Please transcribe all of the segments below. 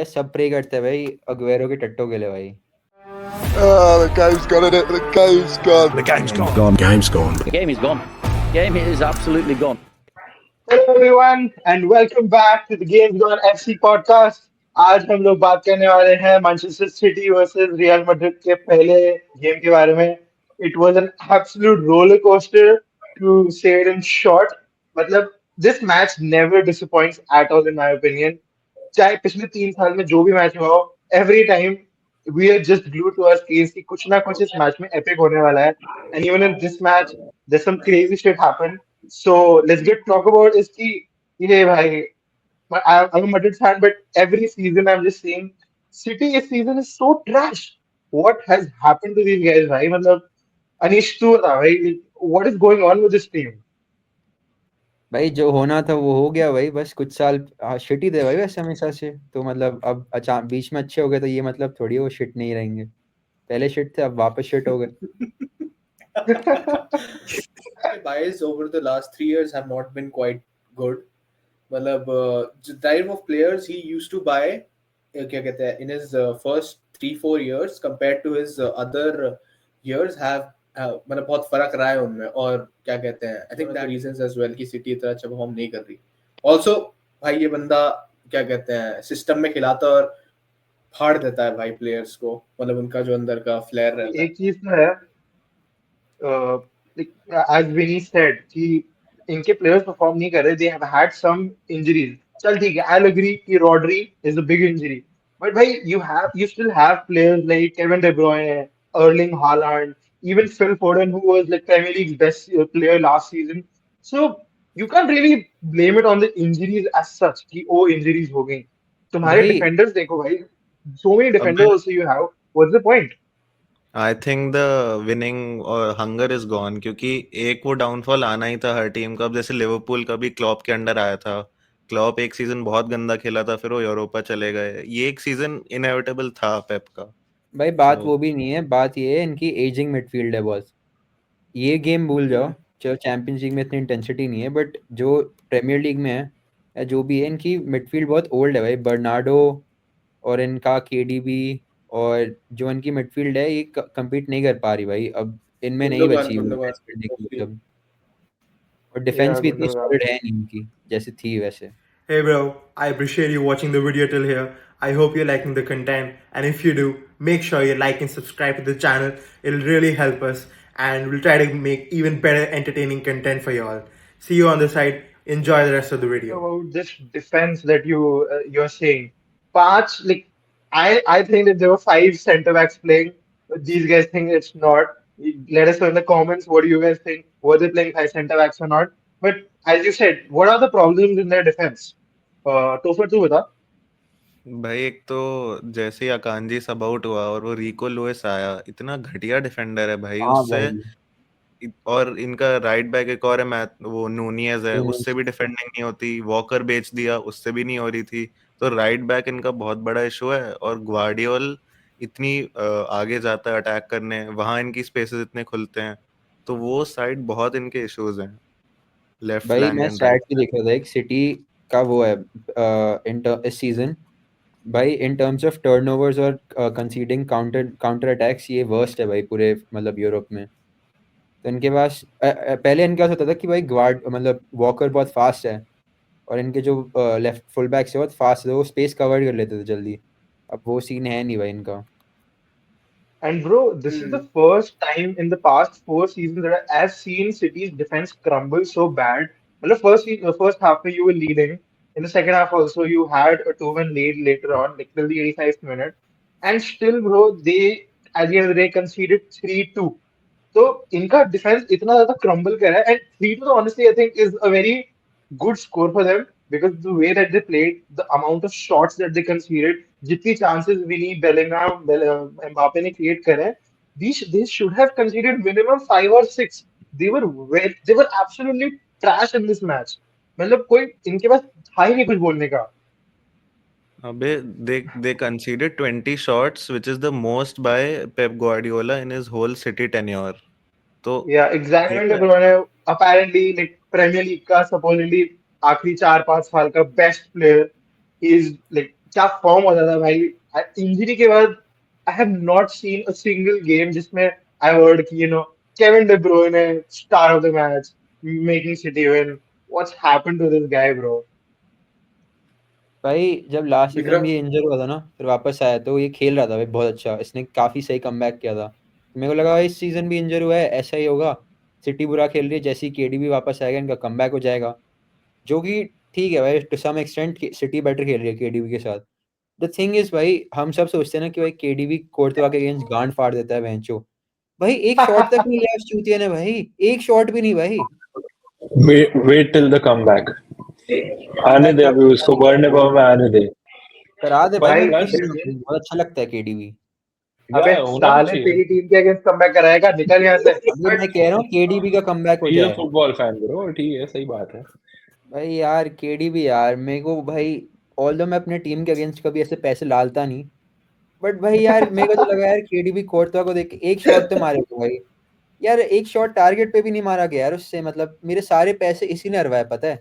सब प्रे करते हैं भाई अग्वेरो के टट्टो के लिए भाई। The game's gone, innit? The game's gone. The game's gone. Game's gone. The game is gone. Game is absolutely gone. Hello everyone and welcome back to the games gone FC podcast. आज हम लोग बात करने वाले हैं Manchester City versus Real Madrid के पहले game के बारे में। It was an absolute roller coaster to say it in short. मतलब this match never disappoints at all in my opinion. चाहे पिछले 3 साल में जो भी मैच हुआ हो, every time we are just glue to our screens कि कुछ ना कुछ इस मैच में एपिक होने वाला है। And even in this match there some crazy shit happened. So let's get talk about is ki ये भाई I'm a Madrid fan, but every season I'm just saying City this season is so trash. What has happened to these guys, भाई? मतलब अनीश तू बता भाई, what is going on with this team? भाई जो होना था वो हो गया भाई, बस कुछ साल शिट ही थे भाई वैसे हमेशा से। तो मतलब अब अचानक बीच में अच्छे हो गए तो ये मतलब थोड़ी वो शिट नहीं रहेंगे। पहले शिट थे अब वापस शिट हो गए। The buys over the last 3 years have not been quite good. मतलब the type of players he used to buy क्या कहते हैं in his first 3-4 years compared to his other years have मतलब बहुत फर्क रहा है उनमें। और क्या कहते हैं I think that reasons as well कि सिटी इतना अच्छा परफॉर्म नहीं कर रही। Also भाई ये बंदा क्या कहते हैं सिस्टम में खिलाता और फाड़ देता है भाई प्लेयर्स को, मतलब उनका जो अंदर का फ्लेयर रहता है। एक चीज तो है, like, as Vinny said कि इनके प्लेयर्स परफॉर्म नहीं कर रहे, they have had some injuries. चल ठीक है, I'll agree कि Rodri is a big injury, but भाई you still have players like Kevin De Bruyne, Erling Haaland, even Phil Foden who was like Premier League's best player last season. So you can't really blame it on the injuries as such कि ओ injuries हो गई। तुम्हारे भाई defenders देखो भाई, so many defenders अबे also you have. What's the point? I think the winning और hunger is gone, क्योंकि एक वो डाउनफॉल आना ही था हर टीम का। अब जैसे लिवरपूल का भी क्लॉप के अंडर आया था। क्लॉप एक सीजन बहुत गंदा खेला था, फिर वो यूरोपा चले गए। ये एक सीजन इनएविटेबल था पेप का। भाई बात तो वो भी नहीं है, बात ये है इनकी एजिंग मिडफील्ड है बहुत। ये गेम भूल जाओ, चलो चैंपियंस लीग में इतनी इंटेंसिटी नहीं है, बट जो प्रीमियर लीग में है या जो भी है इनकी मिडफील्ड बहुत ओल्ड है भाई। बर्नार्डो और इनका केडीबी और जो इनकी मिडफील्ड है ये कम्पीट नहीं कर पा रही भाई। अब इनमें नहीं बची वो गुंडोगान मैच करने की mostly। मतलब। और डिफेंस Yeah, भी इतनी Gundogan. सॉलिड है नहीं इनकी जैसे थी वैसे। Hey bro, I appreciate you watching the video till here. I hope you're liking the content, and if you do, make sure you like and subscribe to the channel. It'll really help us, and we'll try to make even better entertaining content for you all. See you on the side. Enjoy the rest of the video. About this defense that you're saying, Paach, like I think that there were 5 center backs playing, but these guys think it's not. Let us know in the comments what do you guys think? Were they playing 5 center backs or not? But as you said, what are the problems in their defense? Tofar, तू बता। भाई एक तो जैसे ही अकांजी सब out हुआ और वो रिको लुइस आया, इतना घटिया डिफेंडर है भाई हाँ उससे। भाई और इनका राइट बैक एक और है, मैथ वो नूनियज है, उससे भी डिफेंडिंग नहीं होती। वॉकर बेच दिया, उससे भी नहीं हो रही थी। तो राइट बैक इनका बहुत बड़ा इशू है। और ग्वार्डियोल इतनी आगे जाता है अटैक करने, वहां इनकी स्पेसेस इतने खुलते हैं। तो वो साइड बहुत इनके इश्यूज हैं, लेफ्ट भाई फ्लैंग मैं एंड राइट। स्टैट भी देख रहा था एक सिटी का वो है इस सीजन। भाई इन टर्म्स ऑफ टर्नओवर्स और कंसीडिंग काउंटर काउंटर अटैक्स ये वर्स्ट है भाई पूरे मतलब यूरोप में। तो इनके पास पहले इनके पास होता था कि भाई ग्वार्ड मतलब वॉकर बहुत फास्ट है और इनके जो लेफ्ट फुल बैक्स है बहुत फास्ट है, वो स्पेस कवर कर लेते थे जल्दी। अब वो सीन है नहीं भाई इनका। And bro, this is the first time in the past 4 seasons that I've seen City's defense crumble so bad. Well, the first half where you were leading. In the second half also, you had a 2-1 lead later on, like till the 85th minute. And still, bro, they at the end of the day conceded 3-2. तो इनका defence इतना ज्यादा crumble कर रहा है and 3-2 honestly I think is a very good score for them because the way that they played, the amount of shots that they conceded, जितनी chances विनी Bellingham Mbappe ने create करे, they should have conceded minimum 5 or 6. They were absolutely trash in this match. मतलब कोई इनके पास था ही नहीं कुछ बोलने का। अबे they conceded 20 shots, which is the most by Pep Guardiola in his whole City tenure. तो Yeah, exactly. ये De Bruyne apparently like Premier League का supposedly आखिरी 4-5 साल का best player. He is like क्या फॉर्म होता था भाई। इंजरी के बाद I have not seen a single game जिसमें आई वर्ड कि Kevin De Bruyne star of the match, making City win. What's happened to this guy bro? भाई जब लास्ट सीजन विक्रम, भी इंजर हुआ था ना, फिर वापस आया तो ये खेल रहा था भाई बहुत अच्छा, इसने काफी सही कमबैक किया था। तो मेरे को लगा भाई इस सीजन भी इंजर हुआ है, ऐसा ही होगा। सिटी बुरा खेल रही है, जैसे ही केडी भी वापस आएगा इनका कमबैक हो जाएगा। जो कि ठीक है भाई, to some extent City better खेल रही है केडीबी के साथ। द थिंग इज भाई, हम सब सोचते हैं ना कि भाई केडीबी कोर्तवा के अगेंस्ट गांड फाड़ देता है वेंचो। भाई एक शॉट तक नहीं लिया उस चूतिया ने भाई, एक शॉट भी नहीं भाई। वेट टिल द कमबैक, आने कमबैक दे अभी उसको, वर्ल्ड कप में आने दे। करा दे भाई, भाई मैं प्लस खेल रहा हूँ, बहुत अच्छा लगता है केडीबी। अबे होना भी साले चाहिए। तेरी टीम के अगेंस्ट कमबैक कराएगा, निकल यहाँ से। अभी मैं कह रहा हूँ केडीबी का कमबैक हो ही इज अ जाए। फुटबॉल फैन ब्रो, ठीक है, सही बात है। भाई यार केडीबी यार मेरे को भाई, ऑल्दो मैं अपने टीम के अगेंस्ट कभी ऐसे पैसे डालता नहीं, बट भाई यार मेरे को तो लगा यार केडीबी कोर्तवा को देख के एक शॉट तो मारेगा भाई। यार एक शॉट टारगेट पे भी नहीं मारा गया यार उससे, मतलब मेरे सारे पैसे इसी ने हरवाए पता है।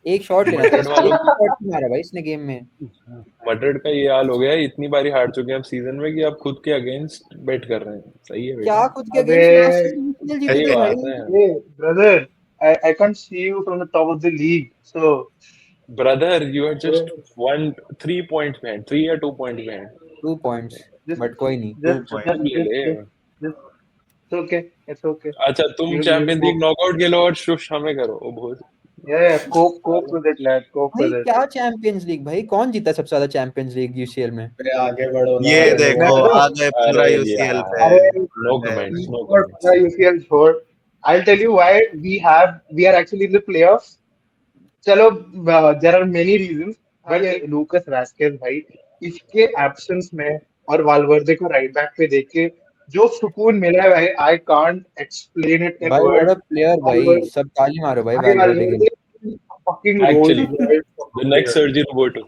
एक शॉट लेना था मड्रिड इससे, एक वालों शॉट नहीं मारा भाई इसने गेम में। मड्रिड का ये हाल हो गया है, इतनी बारी हार चुके हैं अब सीजन में कि आप खुद के अगेंस्ट बेट कर रहे हैं। सही है बेटा, क्या खुद के अबे अगेंस्ट, लास्ट सीजन यूसीएल जीते सही थे बात भाई। है। ये brother, I can't see you from the top of the league. So brother you are just 3 points behind, 3 या 2 points behind। 2 points, just, but कोई नहीं। Two just, point. just, ले just, ले। just, just it's okay. It's okay. अच्छा तुम You'll champions league cope. Knockout खेलो और shush हमें करो, ओ बहुत Yeah, cope साले। with it, lad. Cope भाई with it. क्या चैंपियंस लीग भाई, कौन जीता सबसे ज्यादा चैंपियंस लीग यूसीएल में? अरे आगे बढ़ो ना, ये मूव मैं देखो ऑन। बताऊं? आ गए पूरा अरे यूसीएल पे। यार, अरे नो अरे, comments, no for comments. UCL छोड़. I'll tell you why we are actually in the playoffs. चलो, there are many reasons, but ये लूकस वास्केज भाई, इसके एब्सेंस में और वालवर्दे को राइट बैक पे देख के जो सुकून मिला है भाई, I can't explain it in भाई व्हाट अ वर्ड्स। प्लेयर भाई, सब ताली मारो भाई भाई वैल्वर्डे के लिए। Valverde fucking actually Rolls Royce of the a next player. Sergi Roberto.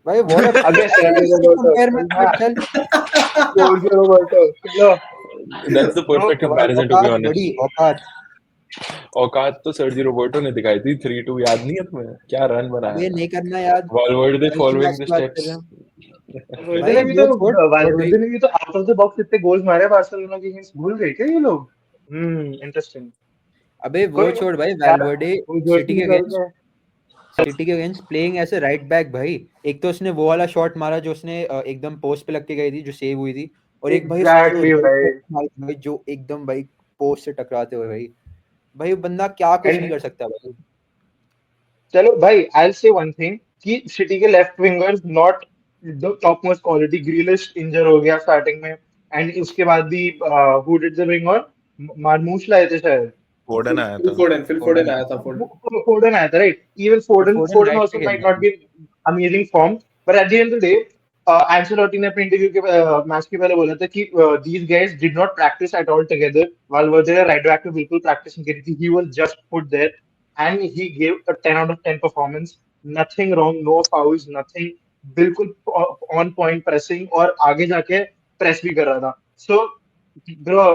भाई व्हाट अ, अबे ऐसे सर्जियो इससे रोबर्टो कंपेयर मत चलना, कर चल। सर्जियो रोबर्टो चलो दैट्स द ब्रो। परफेक्ट भाई कंपैरिजन टू बी औकात बड़ी ऑनेस्ट। औकात। औकात तो सर्जी रोबोटो ने दिखाई थी, 3-2 याद नहीं है तुम्हें, क्या रन बनाया अबे था। नहीं करना याद, वालवर्डे कल के मैच फॉलोइंग द की बात कर स्टेप्स। रहे हैं। वालवर्दे भाई ने भी वो तो छोड़, और भाई वालवर्दे ने भी तो आउट ऑफ द बॉक्स इतने गोल्स मारे बार्सिलोना के अगेंस्ट, भूल गए क्या ये लोग? इंटरेस्टिंग। अबे वो कोई नहीं छोड़ भाई, यार, वैल्वर्डे वो जो सिटी के चीज अगेंस्ट, है। सिटी के against playing as a right back भाई। एक तो उसने वो वाला शॉट मारा जो उसने एकदम पोस्ट पे लग के गई थी, जो सेव हुई थी। और एक भाई उसने जो एग्जैक्टली राइट भाई। बैक मारी थी भाई, जो एकदम भाई पोस्ट से टकराते हुए भाई। भाई वो बंदा क्या कुछ नहीं एंड कर सकता भाई। चलो भाई, आई से वन थिंग कि सिटी के left wingers not the top most quality. Grealish injure हो गया स्टार्टिंग में, एंड उसके बाद भी who did the ring on, Marmoush लाए थे शायद। फोर्डन आया फिल था। फोर्डन, फिल फोर्डन फोर्डन आया आया था, था, फोर्डन। Foden आया था, right? Even तो Foden, फोर्डन Foden राइट पे also खेल might रहा not था। be in amazing form, but at the end of the day, Ancelotti ने अपने इंटरव्यू के मैच के पहले बोला था कि these guys did not practice at all together. Valverde right back पे बिल्कुल प्रैक्टिस नहीं करी थी. He was just put there and he gave a 10 out of 10 performance. Nothing wrong, no fouls, nothing. बिल्कुल on point pressing और आगे जाके press भी कर रहा था. So, bro,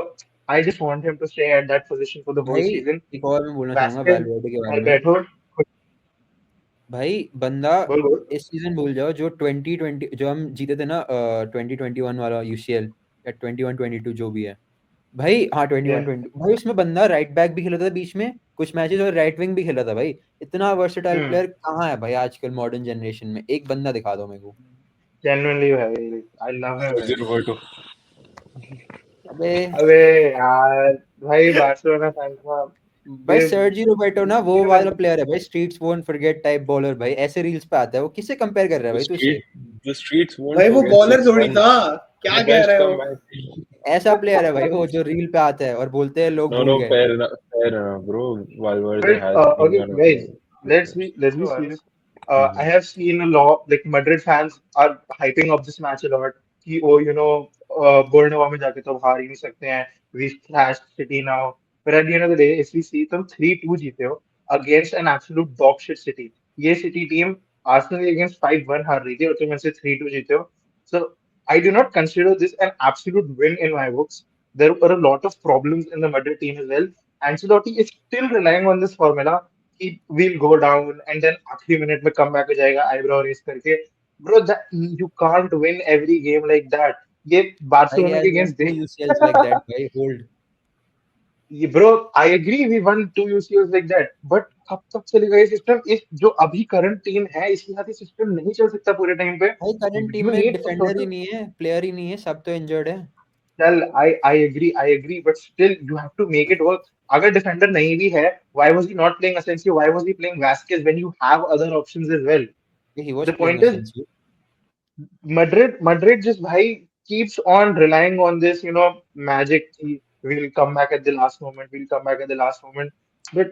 I just want him to stay at that position for the whole भाई season. एक और मैं बोलना चाहूंगा Vasquez, वैल्वर्डे के बारे घर में। बैठो, भाई बंदा बोल बोल। इस सीजन भूल जाओ, जो 2020 जो हम जीते थे ना, 2021 वाला यूसीएल, या 21-22 जो भी है भाई, हाँ 21-20 भाई, उसमें बंदा राइट बैक भी खेला था बीच में कुछ मैचेस, और राइट विंग भी खेला था भाई। इतना वर्सेटाइल हम्म, प्लेयर कहाँ है भाई आजकल मॉडर्न जनरेशन में, एक बंदा दिखा दो मेरे को। genuinely भाई, I love him सर्जी man. Roboto. अबे अबे यार भाई, बार्सिलोना फैंस का भाई ये सर्जी रोबर्टो ना वो ये वाला प्लेयर है भाई, streets won't forget type bowler भाई, ऐसे रील्स पे आता है वो। किससे कंपेयर कर रहा है द भाई तू इससे? स्ट्रीट द स्ट्रीट्स वोंट भाई वो फॉरगेट बॉलर थोड़ी 6-1, था, क्या द कह बेस्ट रहे हो? कमबैक। ऐसा प्लेयर है भाई वो, जो रील पे आता है और बोलते हैं लोग No, भूल no, गए। fair enough, bro. Valverde but has been okay one of guys, the let's be serious. I Mhm. have seen a lot like Madrid fans are hyping up this match a lot कि oh बोर्नवा में जाके तो हार ही नहीं सकते हैं, we thrashed City now, but at the end of the day if we see तुम 3-2 जीते हो against an absolute dog shit City. ये City team Arsenal के against 5-1 हार रही थी और तुम इनसे 3-2 जीते हो. So I do not consider this an absolute win in my books. There were a lot of problems in the Madrid team as well. Ancelotti is still relying on this formula कि we'll go down and then आखिरी minute में come back हो जाएगा eyebrow raise करके. Bro, that you can't win every game like that. ये He Barcelona has के won अगेंस्ट two देख. UCLs like that. By hold. ये ब्रो, I agree we won 2 UCLs like that, but कब तक चलेगा ये सिस्टम? इस जो अभी करंट टीम है इसके साथ ये सिस्टम नहीं चल सकता पूरे टाइम पे. भाई करंट टीम यू में नीड डिफेंडर ही नहीं है, प्लेयर ही नहीं है, सब तो इंजर्ड है. चल, I agree, but still you have to make it work. अगर डिफेंडर नहीं भी है, why was he not playing Asensio, why was he playing Vazquez when you have other options as well? He was the playing point is, Asensio. Madrid just bhai keeps on relying on this, magic. We'll come back at the last moment. We'll come back at the last moment. But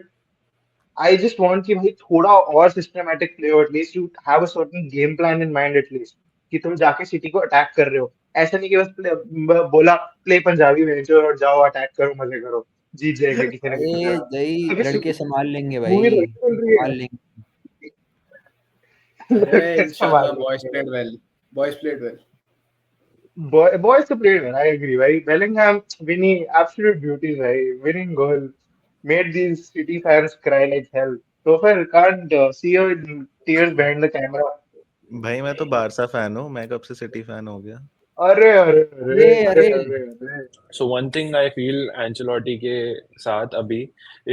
I just want कि भाई थोड़ा और systematic play हो, at least you have a certain game plan in mind at least, कि तुम जाके city को attack कर रहे हो. ऐसा नहीं कि बस बोला प्ले पंजाबी भेजो और जाओ अटैक करो, मजे करो, जीत जाएंगे किसी ना किसी अरे तरह. भाई अगर लड़के संभाल लेंगे मूवी भाई, तो चल रही संभाल है. लेंगे. अरे लड़के संभाल इंशाल्लाह बॉयज लेंगे. Played well, boys played well. Boys to play well. I agree. Right? Bellingham, winning absolute beauties. Right? Winning goal made these City fans cry like hell. So far, can't see your tears behind the camera. भाई मैं तो Barça fan हूँ, मैं कब से city fan हो गया. अरे अरे अरे अरे अरे अरे अरे अरे. So one thing I feel Ancelotti के साथ अभी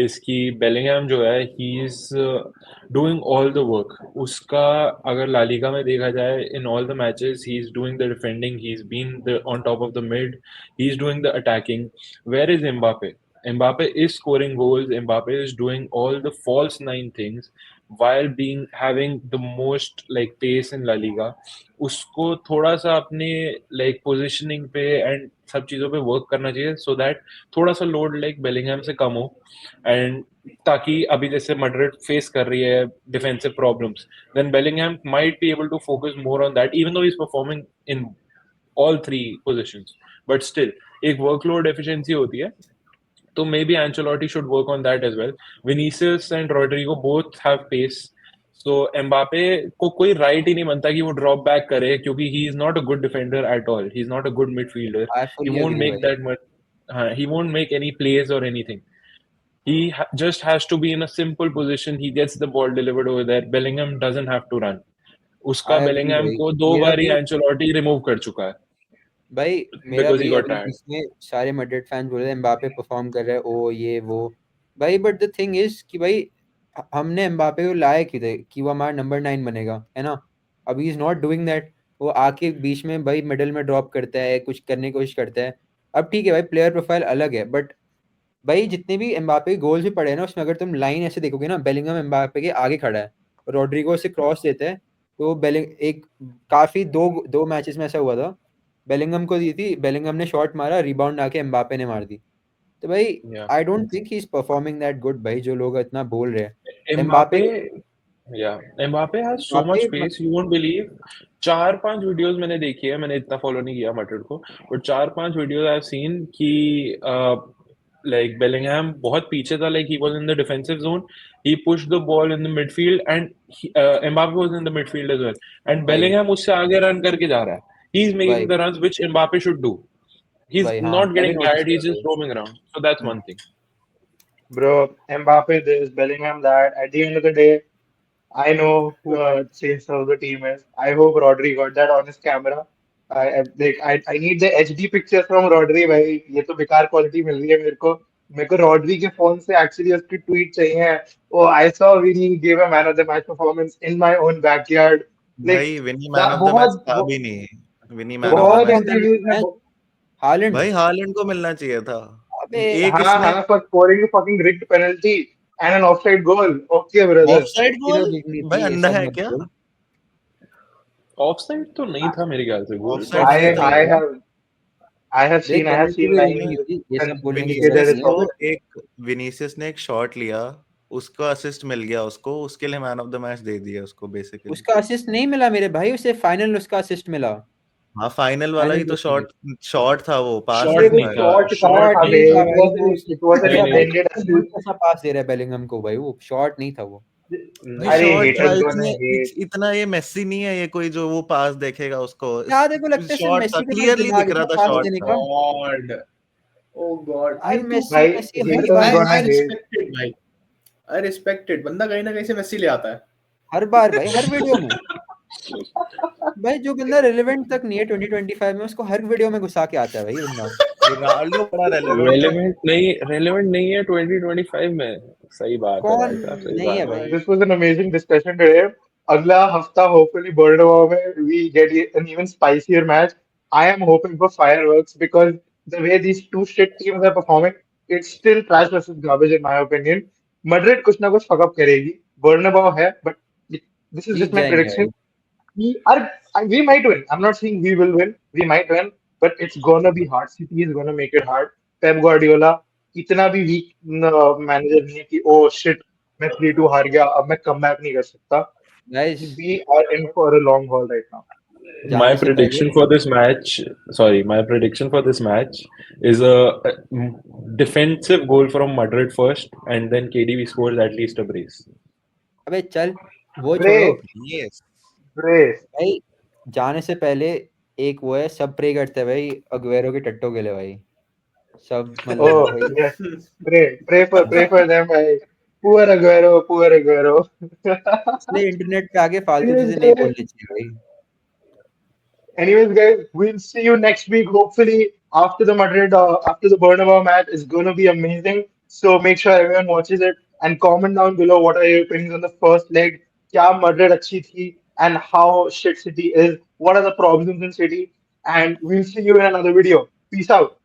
is कि Bellingham जो है he is doing all the work. उसका अगर ला लीगा में देखा जाए in all the matches he is doing the defending, he's been on top of the mid, he's doing the attacking. Where is Mbappe? Mbappe is scoring goals. Mbappe is doing all the false nine things while having the most like pace in La Liga. उसको थोड़ा सा अपने like positioning पे and सब चीजों पे work करना चाहिए सो दैट थोड़ा सा लोड लाइक बेलिंगहम से कम हो एंड ताकि अभी जैसे मैड्रिड फेस कर रही है defensive problems then Bellingham might be able to focus more on that even though he is performing in all three positions but still एक वर्कलोड एफिशिएंसी होती है तो maybe Ancelotti should work on that as well. Vinicius and Rodrigo both have pace. So Mbappe को कोई right ही नहीं बनता कि वो drop back करे क्योंकि he is not a good defender at all. He's not a good midfielder. I He fully won't agree make भाई. that much. He won't make any plays or anything. He just has to be in a simple position. He gets the ball delivered over there. Bellingham doesn't have to run. उसका I agree Bellingham भाई. को 2 मेरा बार ही तो Ancelotti remove कर चुका है भाई मेरा because he भी got अभी tired. बीच में सारे मैड्रिड फैंस बोल रहे हैं एम्बापे परफॉर्म कर रहा है, ओ ये वो. भाई बट द थिंग इज कि भाई हमने एम्बापे को लाया क्यों थे कि वो हमारा नंबर 9 बनेगा, है ना. अभी इज नॉट डूइंग दैट. वो आके बीच में भाई मिडल में ड्रॉप करता है, कुछ करने की कोशिश करता है. अब ठीक है भाई प्लेयर प्रोफाइल अलग है, बट भाई जितने भी एम्बापे के गोल्स भी पड़े हैं ना उसमें अगर तुम लाइन ऐसे देखोगे ना, बेलिंगम एम्बापे के आगे खड़ा है, रोड्रिगो से क्रॉस देता है, तो बेलिंग एक काफी दो दो मैचेस में ऐसा हुआ था, बेलिंगम को दी थी, बेलिंगम ने शॉट मारा, रिबाउंड आके एम्बापे ने मार दी. तो भाई Yeah. I don't think he is performing that good भाई, जो लोग इतना बोल रहे हैं. Mbappe, Mbappe yeah, Mbappe has so much Mbappe pace, you won't believe. 4-5 videos मैंने देखी है, मैंने इतना फॉलो नहीं किया मैड्रिड को, but 4-5 videos I have seen कि लाइक बेलिंगहम बहुत पीछे था, like he was in the defensive zone, he pushed the ball in the midfield and Mbappe was in the midfield as well and भाई Bellingham उससे आगे run करके जा रहा है, he is making भाई the runs which Mbappe should do. He's भाई हाँ not मैं भी getting नोटिस tired, किया he's just भाई. roaming around, so that's one thing. Bro, Mbappe this, Bellingham that. At the end of the day, I know who says how the team is. I hope Rodri got that on his camera. I need the HD pictures from Rodri भाई. ये तो बेकार quality मिल रही है मेरे को. मेरे को रॉड्री के फोन से एक्चुअली उसकी ट्वीट चाहिए. Oh, I saw Vinny gave a man of the match performance in my own backyard. Like भाई Vini man that of the match बहुत था भी नहीं. विनी तो मैन ऑफ द बहुत किसको मैच मिलना इंटरव्यूज में. है? हालैंड. भाई हालैंड को मिलना चाहिए था. अबे एक हाँ इसने हाँ, for scoring a fucking rigged penalty and an offside goal. Okay, brother. Offside किलो गोल. दिखनी भाई थी, ये अंधा सब है मत क्या? बोल. ऑफसाइड तो नहीं था मेरे ख्याल से गोल. ऑफसाइड ऑफसाइड नहीं I था. नहीं I था. have I have देख seen पेनल्टी भी like नहीं होती, ये सब बोलने की okay, जरूरत there विनीसियस is नहीं है. को एक विनीसियस ने एक शॉट लिया, उसका असिस्ट मिल गया उसको, उसके लिए मैन ऑफ द मैच दे दिया उसको बेसिकली. उसका असिस्ट नहीं मिला मेरे भाई, उसे फाइनल उसका असिस्ट मिला. हाँ फाइनल वाला ही फाइनल तो शॉट शॉट था, वो पास अरे शॉट नहीं वो था नहीं यार. था, शॉट कहाँ शॉट था नहीं बे? था. भाई वो It was an नहीं नहीं intended बहुत assist. कैसा पास दे रहा है बेलिंगम को भाई, वो शॉट नहीं था वो. भाई अरे शॉट था. haters gonna इतने hate. इतना ये मेसी नहीं है ये कोई जो वो पास देखेगा उसको. क्या देखो लगता है सिर्फ शॉट था, मेसी के पास क्लियरली दिमाग दिख है रहा क्या था पास शॉट देने था. का. गॉड, ओ गॉड भाई भाई. तू मेसी भाई मेसी हर haters बार gonna आई hate. रिस्पेक्टेड भाई, आई रिस्पेक्टेड. बंदा कहीं ना कहीं से मेसी ले आता है. हर बार भाई हर वीडियो में. भाई जो बंदा रेलेवेंट तक नहीं है 2025 में, उसको हर वीडियो में घुसा के आता है भाई बंदा। रोनाल्डो बड़ा रेलेवेंट रेलेवेंट नहीं है 2025 में। सही बात है कौन भाई साहब, सही नहीं है बात है। भाई? This was an amazing discussion today. अगला हफ्ता hopefully Bordeaux में we get an even spicier match. I am hoping for fireworks because the way these two shit teams are performing, it's still trash versus garbage in my opinion. Madrid कुछ ना कुछ fuck up करेगी. Bernabeu है, but this is Jeet just my जाएंगे भाई। prediction. We might win. I'm not saying we will win. We might win, but it's gonna be hard. City is gonna make it hard. Pep Guardiola इतना भी week manager नहीं है कि oh shit मैं 3-2 हार गया अब मैं कम बैक नहीं कर सकता. Guys We are in for a long haul right now. My जाने से prediction पहले for this match, my prediction for this match is a defensive goal from Madrid first, and then KDB scores at least a brace. अबे चल वो Pray, छोड़ो yes pray. भाई, जाने से पहले एक वो है, सब प्रे करते हैं भाई अग्वेरो के टट्टो के लिए भाई, सब मतलब Oh भाई yes, pray for them. भाई. Poor Aguero, poor Aguero. इसलिए इंटरनेट पे आके फालतू Anyways, चीजें नहीं guys, बोलनी चाहिए भाई। Anyways, guys, we'll see you next week. Hopefully, after the after the Bernabeu match, is going to be amazing. So make sure everyone watches it and comment down below what are your opinions on the first leg. क्या Madrid अच्छी थी and how shit City is. What are the problems in City? And we'll see you in another video. Peace out.